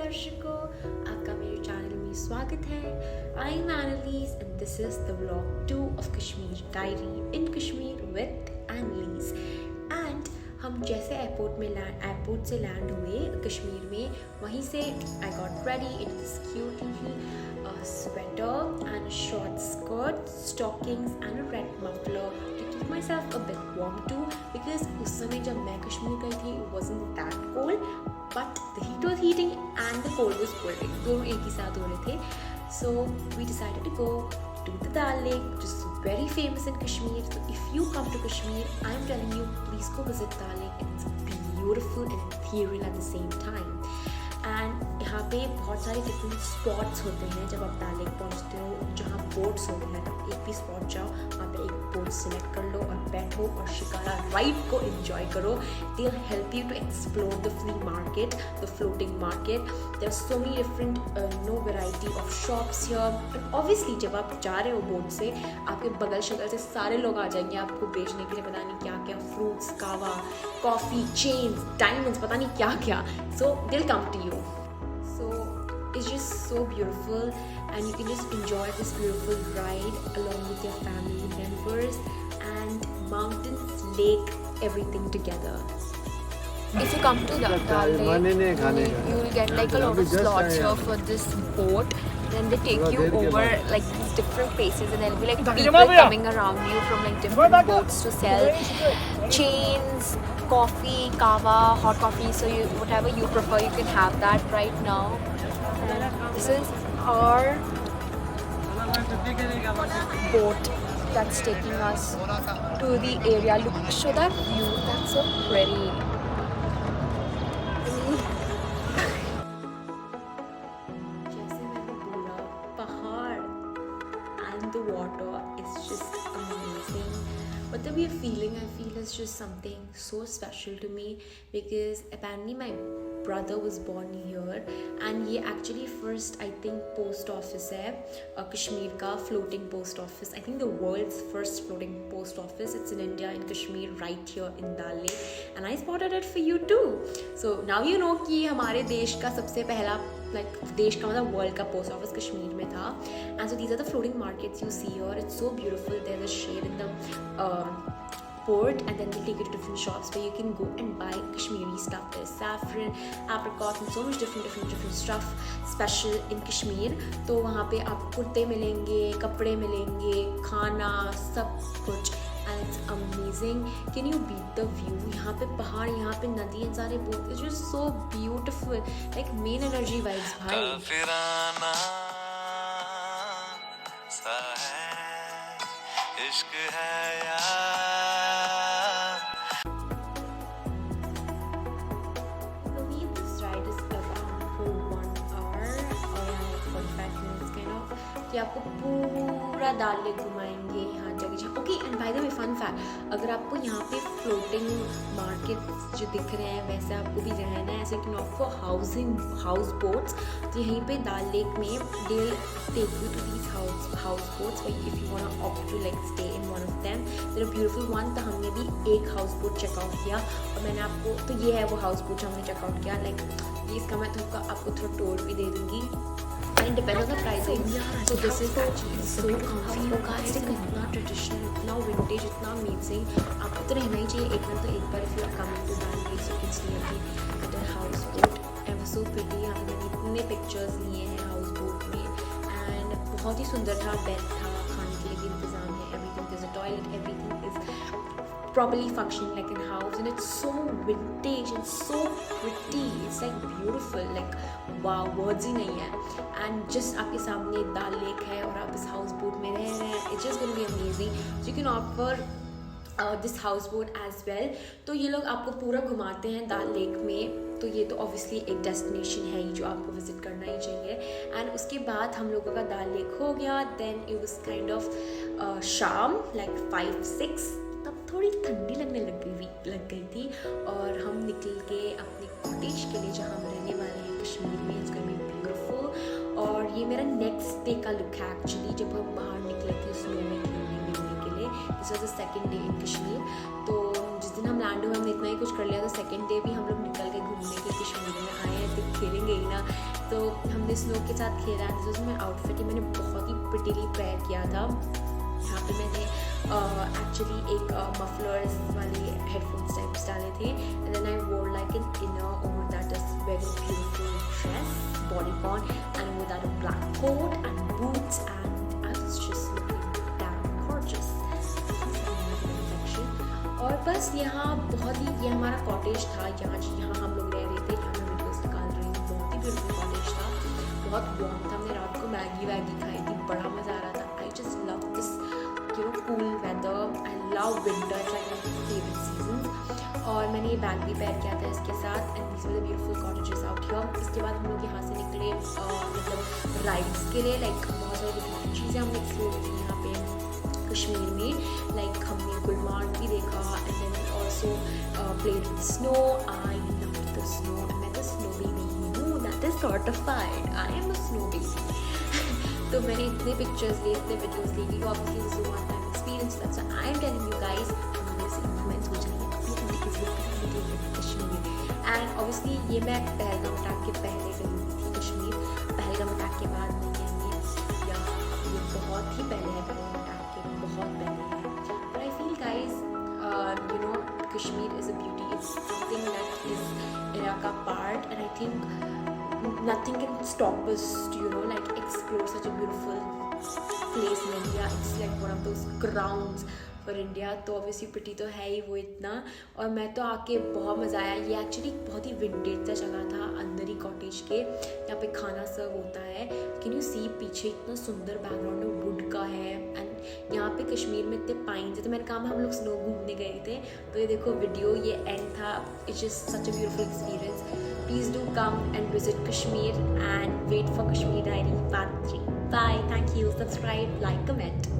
दर्शकों, आपका मेरे चैनल में स्वागत है। I am Annalise and this is the vlog 2 of Kashmir diary in Kashmir with Annalise. And हम जैसे एयरपोर्ट से लैंड हुए कश्मीर में, वहीं से I got ready in this cutely sweater and short skirt, stockings and a red muffler to keep myself a bit warm too, because उस समय जब मैं कश्मीर गई थी it wasn't that cold, but the heat was heating and the cold was cold, दोनों एक ही साथ हो रहे थे. So we decided to go to the Dal Lake, which is very famous in Kashmir. So if you come to Kashmir, I am telling you, please go visit Dal Lake. It's beautiful and ethereal at the same time. And यहाँ पे बहुत सारे different spots होते हैं जब आप दाल lake पहुँचते हो, जहाँ बोट्स होते हैं. आप एक भी स्पॉट जाओ, वहाँ पे एक बोट सिलेक्ट कर लो और बैठो और शिकारा राइड को एंजॉय करो. They will help you to explore the flea market, the floating market. There are so many different variety of shops here. But obviously जब आप जा रहे हो बोट से, आपके बगल शगल से सारे लोग आ जाएंगे आपको बेचने के लिए पता नहीं क्या क्या, फ्रूट्स, कावा, कॉफ़ी, चेन्स, डायमंड्स, पता नहीं क्या क्या. So they will come to you. So it's just so beautiful and you can just enjoy this beautiful ride along with your family members and mountains, lake, everything together. If you come to Dal Lake, you will get like a lot of slots here for this boat. Then they take you over like these different places and there'll be like people coming around you from like different boats to sell chains, coffee, kava, hot coffee. So you whatever you prefer, you can have that right now. And this is our boat that's taking us to the area. Look, show that view. That's so pretty. The water is just amazing. Whatever you're feeling, I feel is just something so special to me, because apparently my brother was born here and ये actually first I think post office है कश्मीर का, floating post office. I think the world's first floating post office. It's in India, in Kashmir, right here in Dal Lake, and I spotted it for you too. So now you know कि हमारे देश का सबसे पहला देश का मतलब world का पोस्ट ऑफिस कश्मीर में था. And so these are the floating markets you see here. It's so beautiful. There is shade in the port and then they take you to different shops where you can go and buy Kashmiri stuff. There's saffron, apricot and so much different stuff special in Kashmir. तो वहाँ पे आपको कुर्ते मिलेंगे, कपड़े मिलेंगे, खाना, सब कुछ. And it's amazing. Can you beat the view? यहाँ पे पहाड़, यहाँ पे नदी, and सारे boat. It's just so beautiful. Like main energy vibes भाई. काफिराना सा है, इश्क है यार. I believe this ride is around for 1 hour or 45 minutes kind of. कि आपको पूरा दाल लेक घुमाएंगे यहाँ जगह. Okay, and by the way fun fact, अगर आपको यहाँ पे फ्लोटिंग मार्केट जो दिख रहे हैं वैसे आपको भी रहना है, ऐसे कैन ऑफर हाउस बोट्स. तो यहीं पे दाल लेक में they take you to these houseboats if you want opt to like stay in one of them. There are beautiful one. तो हमने भी एक हाउस बोट चेकआउट किया और मैंने आपको, तो ये है वो हाउस बोट जो हमने चेकआउट किया. लाइक ये इसका मैं थोड़ा आपको थोड़ा टोल भी दे दूँगी. And depends on the pricing. So this is actually so comfy guys. इतना ट्रेडिशनल, इतना विंटेज, इतना अमेजिंग. आपको तो रहना ही चाहिए एक बार if you are coming to Dal Lake, so you can stay at a house boat. And was so pretty. यहाँ पे मैंने इतने पिक्चर्स लिए हैं हाउस बोट में and बहुत ही सुंदर था. बेड था, खाने के लिए भी इंतजाम है, everything. There's a toilet, everything is properly functioning like a house, and it's so vintage and so pretty. It's like beautiful, like wow, words ही नहीं है. And just आपके सामने दाल लेक है और आप इस हाउस बोट में रह रहे हैं. It's just gonna be amazing. So you can offer this house boat as well. तो ये लोग आपको पूरा घुमाते हैं दाल लेक में. तो ये तो ऑब्वियसली एक डेस्टिनेशन है ही जो आपको विजिट करना ही चाहिए. एंड उसके बाद हम लोगों का दाल लेक हो गया. Then it was kind of शाम लाइक 5-6. तब थोड़ी ठंडी लगने लग गई थी और हम निकल के अपने कॉटेज के लिए जहाँ हम रहने वाले हैं कश्मीर में. It's going be beautiful. और ये मेरा नेक्स्ट डे का लुक है एक्चुअली, जब हम बाहर निकले थे स्नो में खेलने के लिए. This was the second day in Kashmir. तो जिस दिन हम लैंड हुए हमने इतना ही कुछ कर लिया. तो सेकंड डे भी हम लोग निकल के घूमने के कश्मीर में आए हैं, तो खेलेंगे ही ना. तो हमने स्नो के साथ खेला। दिस वाज माई आउटफिट, मैंने बहुत ही प्रिटीली पेयर किया था। यहाँ पे मैंने एक्चुअली एक मफलर्स वाले हेडफोन्स टाइप्स डाले थे, and then I wore like an inner over that is very beautiful dress, bodycon, and over that a black coat and boots, and I was just looking damn gorgeous. और बस यहाँ बहुत ही, ये हमारा cottage था, यहाँ हम लोग रह रहे थे, यहाँ मैं वीडियोस निकाल रही हूँ। बहुत ही ब्यूटीफुल कॉटेज था, बहुत वार्म था। हमने रात को मैगी वैगी खाई थी, बड़ा मज़ा आ रहा था। I just love this cool weather, I love winter, it's like my favourite season. और मैंने ये बैग भी पैर किया था इसके साथ, and this was the beautiful cottages out here. इसके बाद हम लोग यहाँ से निकले मतलब राइड्स के लिए, लाइक बहुत सारी डिफरेंट चीज़ें हमने एक्सप्लोर की यहाँ पे कश्मीर में। लाइक हमने गुलमार्ग भी देखा, and then also played with snow. I love the snow, मैं तो स्नो बेबी हूँ, that is certified, I am a snow baby. तो मैंने इतने पिक्चर्स लिए, इतने वीडियोस लिए, कि obviously this is one time experience, that's why I am telling you guys. जैसे इन्फ्लुएंस हो जाइए अपनी कश्मीर। एंड ऑब्वियसली ये मैं पहलगाम अटैक के पहले गई थी कश्मीर, पहलगाम अटैक के बाद नहीं गई, या ये बहुत ही पहले है, पहलगाम अटैक के बहुत पहले है। But I feel guys, you know, Kashmir is a beauty, it's something that is India का part, and I think nothing can stop us to, you know, like explore such a beautiful place in India. It's like one of those crowns for India. तो obviously pretty तो है ही वो इतना, और मैं तो आके बहुत मज़ा आया। ये एक्चुअली बहुत ही विंटेज सा जगह था, अंदर ही कॉटेज के, यहाँ पे खाना सर्व होता है। कैन यू सी पीछे इतना सुंदर बैकग्राउंड है, वुड का है, एंड यहाँ पे कश्मीर में इतने पाइन्स है। तो मैंने कहा हम लोग स्नो घूमने गए थे, तो ये देखो वीडियो, ये एंड था। It's just such a beautiful experience. Please do come and visit Kashmir and wait for Kashmir Diary Part 3. Bye. Thank you. Subscribe, like, comment.